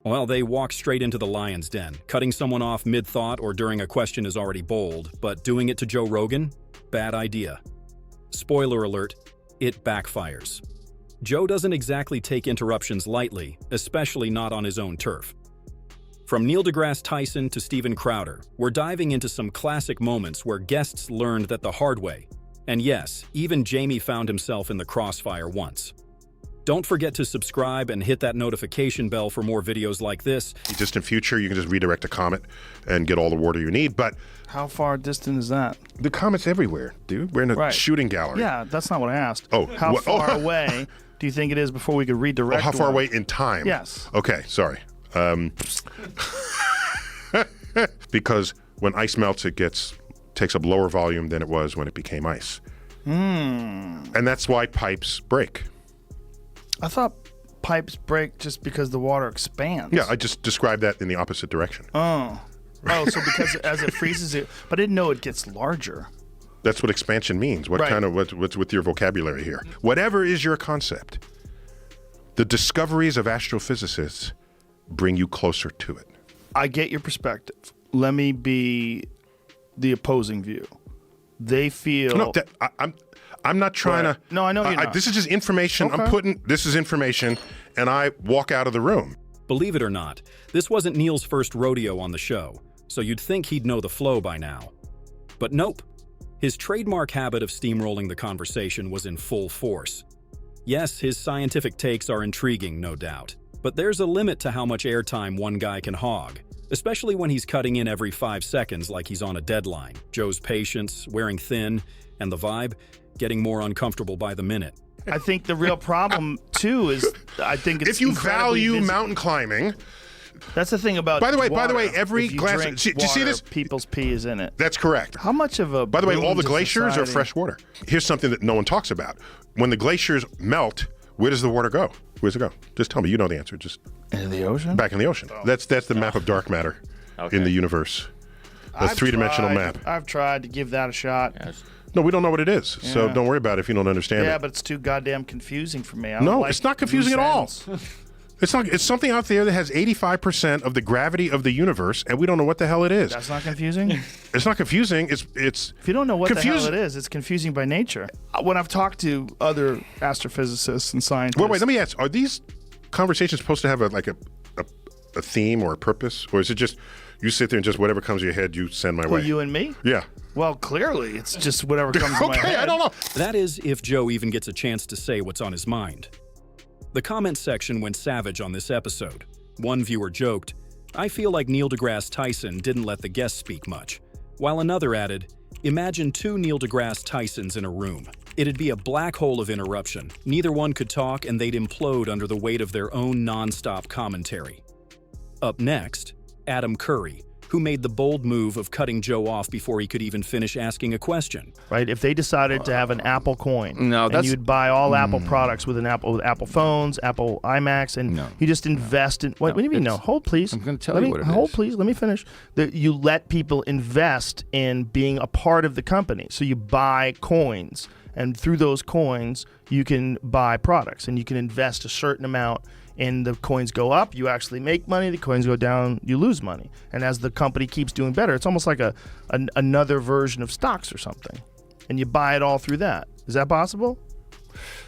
Well, they walk straight into the lion's den. Cutting someone off mid-thought or during a question is already bold, but doing it to Joe Rogan? Bad idea. Spoiler alert, it backfires. Joe doesn't exactly take interruptions lightly, especially not on his own turf. From Neil deGrasse Tyson to Steven Crowder, we're diving into some classic moments where guests learned that the hard way. And yes, even Jamie found himself in the crossfire once. Don't forget to subscribe and hit that notification bell for more videos like this. In the distant future, you can just redirect a comet and get all the water you need, but... How far distant is that? The comet's everywhere, dude. We're in a shooting gallery. Yeah, that's not what I asked. Oh. How far away do you think it is before we could redirect how far away in time? Yes. Okay, sorry. Because when ice melts, it takes up lower volume than it was when it became ice. And that's why pipes break. I thought pipes break just because the water expands. Yeah, I just described that in the opposite direction. Oh, so because as it freezes it, but I didn't know it gets larger. That's what expansion means. What's with your vocabulary here? Whatever is your concept, the discoveries of astrophysicists bring you closer to it. I get your perspective. Let me be the opposing view. They feel... No, I'm not trying to... No, I know you're not. This is just information. Okay. This is information, and I walk out of the room. Believe it or not, this wasn't Neil's first rodeo on the show, so you'd think he'd know the flow by now. But nope. His trademark habit of steamrolling the conversation was in full force. Yes, his scientific takes are intriguing, no doubt, but there's a limit to how much airtime one guy can hog, especially when he's cutting in every 5 seconds like he's on a deadline. Joe's patience, wearing thin, and the vibe getting more uncomfortable by the minute. I think the real problem, too, is I think it's if you value mountain climbing... That's the thing about By the way, water. every glass... Do you see this? People's pee is in it. That's correct. How much of a... By the way, all the glaciers society... are fresh water. Here's something that no one talks about. When the glaciers melt, where does the water go? Where does it go? Just tell me. You know the answer. Just into the ocean? Back in the ocean. Oh. That's the map of dark matter in the universe. A three-dimensional map. I've tried to give that a shot. Yes. No, we don't know what it is, so don't worry about it if you don't understand it. Yeah, but it's too goddamn confusing for me. No, it's not confusing at all. It's not. It's something out there that has 85% of the gravity of the universe, and we don't know what the hell it is. That's not confusing? It's not confusing. It's If you don't know what the hell it is, it's confusing by nature. When I've talked to other astrophysicists and scientists... Wait, let me ask. Are these conversations supposed to have a theme or a purpose? Or is it just you sit there and just whatever comes to your head, you send my way? You and me? Yeah. Well, clearly, it's just whatever comes to my head. Okay, I don't know. That is, if Joe even gets a chance to say what's on his mind. The comment section went savage on this episode. One viewer joked, "I feel like Neil deGrasse Tyson didn't let the guests speak much," while another added, "Imagine 2 Neil deGrasse Tysons in a room. It'd be a black hole of interruption. Neither one could talk and they'd implode under the weight of their own non-stop commentary." Up next, Adam Curry, who made the bold move of cutting Joe off before he could even finish asking a question. Right? If they decided to have an Apple coin, and you'd buy all Apple products with Apple phones, Apple iMacs, and you just invest in... What do you mean no? Hold, please. I'm going to tell you what it is. Hold, please. Let me finish. You let people invest in being a part of the company. So you buy coins, and through those coins, you can buy products, and you can invest a certain amount, and the coins go up, you actually make money. The coins go down, you lose money. And as the company keeps doing better, it's almost like another version of stocks or something. And you buy it all through that. Is that possible?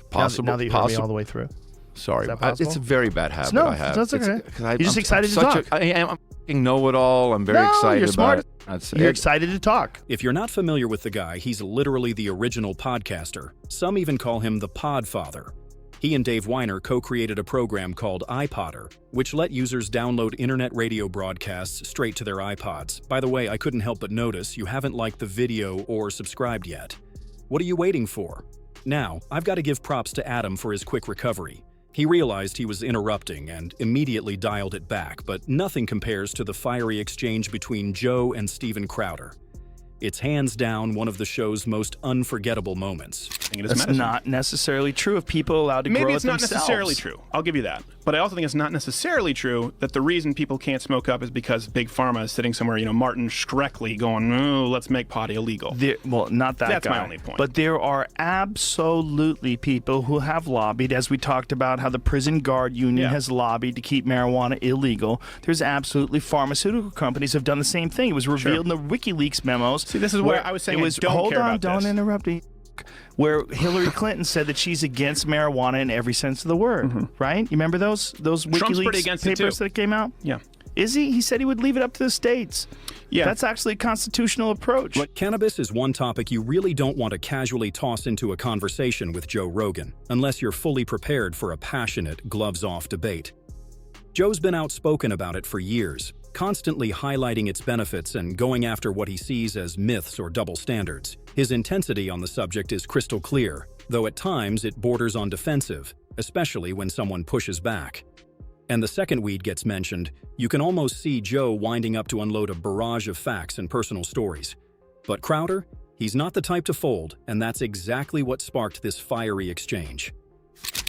Possible. Now that you heard me all the way through. Sorry, Is that possible? it's a very bad habit No, I have. that's okay. You're just excited to I'm talk. a fucking know-it-all. I'm very excited you're smart. about it. You're excited to talk. If you're not familiar with the guy, he's literally the original podcaster. Some even call him the Podfather. He and Dave Weiner co-created a program called iPodder, which let users download internet radio broadcasts straight to their iPods. By the way, I couldn't help but notice you haven't liked the video or subscribed yet. What are you waiting for? Now, I've got to give props to Adam for his quick recovery. He realized he was interrupting and immediately dialed it back, but nothing compares to the fiery exchange between Joe and Steven Crowder. It's hands down one of the show's most unforgettable moments. That's not necessarily true of people allowed to grow it themselves. Maybe it's not necessarily true. I'll give you that. But I also think it's not necessarily true that the reason people can't smoke up is because Big Pharma is sitting somewhere, Martin Shkreli going, oh, let's make pot illegal. Well, not that That's guy. my only point. But there are absolutely people who have lobbied, as we talked about how the prison guard union has lobbied to keep marijuana illegal. There's absolutely pharmaceutical companies have done the same thing. It was revealed in the WikiLeaks memos. See, this is where I was saying hold on, don't interrupt me. Where Hillary Clinton said that she's against marijuana in every sense of the word, right? You remember those WikiLeaks papers that came out? Yeah. Is he? He said he would leave it up to the states. Yeah. That's actually a constitutional approach. But cannabis is one topic you really don't want to casually toss into a conversation with Joe Rogan, unless you're fully prepared for a passionate, gloves-off debate. Joe's been outspoken about it for years, constantly highlighting its benefits and going after what he sees as myths or double standards. His intensity on the subject is crystal clear, though at times it borders on defensive, especially when someone pushes back. And the second weed gets mentioned, you can almost see Joe winding up to unload a barrage of facts and personal stories. But Crowder, he's not the type to fold, and that's exactly what sparked this fiery exchange.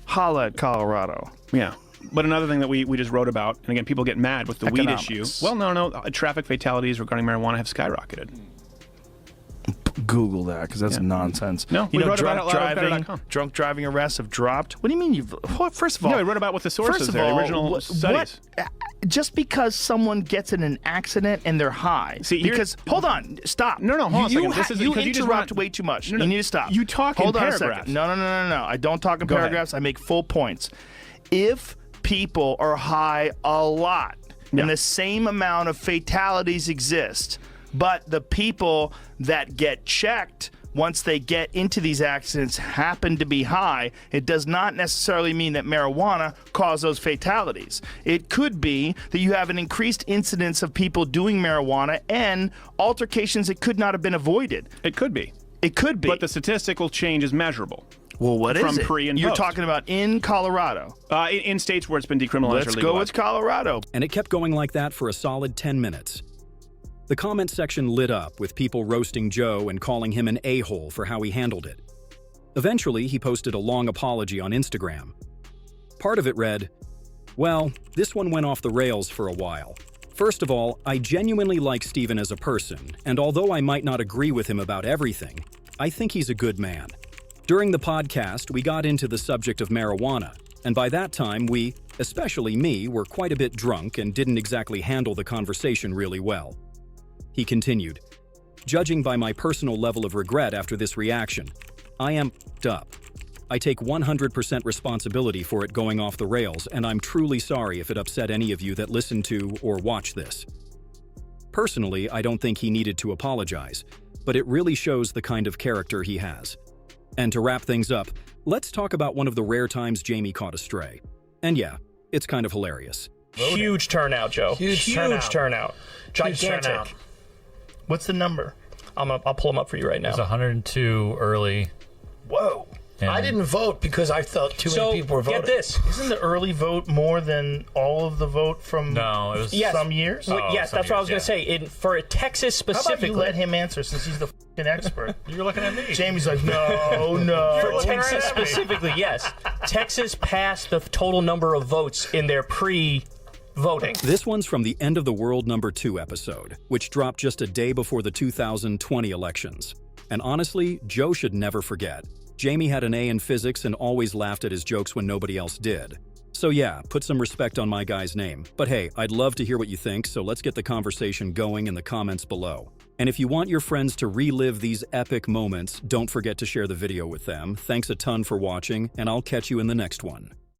Holla at Colorado. Yeah. But another thing that we just wrote about, and again, people get mad with the Economics. weed issue. Well, no. Traffic fatalities regarding marijuana have skyrocketed. Google that, because that's nonsense. No, we wrote about it at loudandbetter.com. Drunk driving arrests have dropped. What do you mean you've... First of all... No, I wrote about what the sources there, the original studies. Just because someone gets in an accident and they're high... Hold on, stop. No, hold on a second. This is you because interrupt way too much. No, you need to stop. You talk hold in on paragraphs. A second. No. I don't talk in paragraphs. I make full points. If people are high a lot, and the same amount of fatalities exist, but the people that get checked once they get into these accidents happen to be high, it does not necessarily mean that marijuana caused those fatalities. It could be that you have an increased incidence of people doing marijuana and altercations that could not have been avoided. It could be. It could be. But the statistical change is measurable. Well, what is from it? Pre and You're post. talking about in Colorado. In states where it's been decriminalized Let's or legalized. go with Colorado. And it kept going like that for a solid 10 minutes. The comment section lit up with people roasting Joe and calling him an a-hole for how he handled it. Eventually, he posted a long apology on Instagram. Part of it read, "Well, this one went off the rails for a while. First of all, I genuinely like Steven as a person, and although I might not agree with him about everything, I think he's a good man. During the podcast, we got into the subject of marijuana, and by that time we, especially me, were quite a bit drunk and didn't exactly handle the conversation really well." He continued, "Judging by my personal level of regret after this reaction, I am f***ed up. I take 100% responsibility for it going off the rails, and I'm truly sorry if it upset any of you that listen to or watch this. Personally, I don't think he needed to apologize, but it really shows the kind of character he has. And to wrap things up, let's talk about one of the rare times Jamie caught a stray. And yeah, it's kind of hilarious." Huge turnout, Joe. Huge turnout. Gigantic. Turnout. What's the number? I'll pull them up for you right now. It was 102 early. Whoa. I didn't vote because I thought too many people were voting. Get this. Isn't the early vote more than all of the vote from No, it was some years? Yes, some that's what I was years, going to say. For Texas How about specifically. you let him answer since he's the f***ing expert? You're looking at me. Jamie's like, no. For Texas specifically, yes. Texas passed the total number of votes in their pre-voting. This one's from the End of the World #2 episode, which dropped just a day before the 2020 elections. And honestly, Joe should never forget. Jamie had an A in physics and always laughed at his jokes when nobody else did. So yeah, put some respect on my guy's name. But hey, I'd love to hear what you think, so let's get the conversation going in the comments below. And if you want your friends to relive these epic moments, don't forget to share the video with them. Thanks a ton for watching, and I'll catch you in the next one.